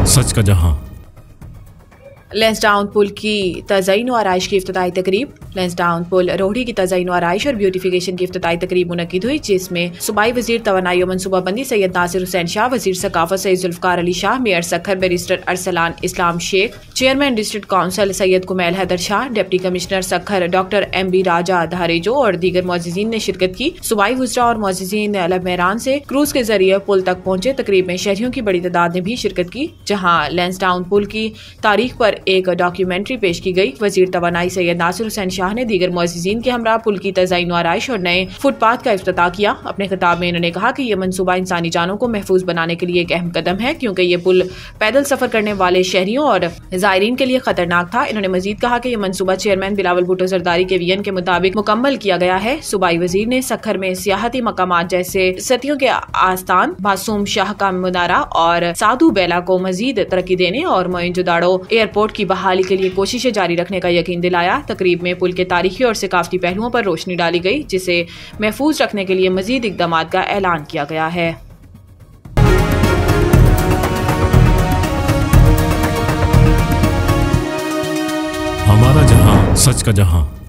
सच का जहां। लैंसडाउन पुल की तज़यीन व आराइश की इफ्तिताई तकरीब। लैंसडाउन पुल रोहड़ी की तज़यीन व आराइश और ब्यूटिफिकेशन की इफ्तिताई तकरीब मुनक्किद हुई, जिसमें सूबाई वज़ीर तवानाई व मनसूबाबंदी सैयद नासिर हुसैन शाह, वज़ीर सकाफत Syed Zulfiqar Ali Shah, mayor Sukkur barrister Arsalan Islam Sheikh, chairman district council Syed Kumail Haider Shah, deputy commissioner Sukkur doctor MB Raja Dharejo और दीगर मुअज़्ज़िज़ीन ने शिरकत की। सूबाई वुज़रा और मुअज़्ज़िज़ीन लबमेरान से क्रूज के जरिए पुल तक पहुंचे। तकरीब में शहरियों की बड़ी तादाद ने भी शिरकत की, जहाँ लैंसडाउन पुल की तारीख पर एक डॉक्यूमेंट्री पेश की गई। वज़ीर तवानाई सैयद नासिर हुसैन शाह ने दीगर मुअज़्ज़िज़ीन के हमरा पुल की तज़यीन व आराइश और नए फुटपाथ का इफ्तिताह किया। अपने खिताब में इन्होंने कहा कि यह मनसूबा इंसानी जानों को महफूज बनाने के लिए एक अहम कदम है, क्योंकि ये पुल पैदल सफर करने वाले शहरियों और ज़ायरीन के लिए खतरनाक था। इन्होंने मजीद कहा कि यह मनसूबा चेयरमैन बिलावल भुट्टो जरदारी के विजन के मुताबिक मुकम्मल किया गया है। सूबाई वज़ीर ने सखर में सियाहती मकामात जैसे सतियों के आस्थान, मासूम शाह का मुनारा और साधु बेला को मजीद तरक्की देने और मोइनजोदाड़ो एयरपोर्ट की बहाली के लिए कोशिशें जारी रखने का यकीन दिलाया। तकरीब में पुल के तारीखी और सकाफती पहलुओं पर रोशनी डाली गई, जिसे महफूज रखने के लिए मजीद इक़दामात का ऐलान किया गया है। हमारा जहां, सच का जहां।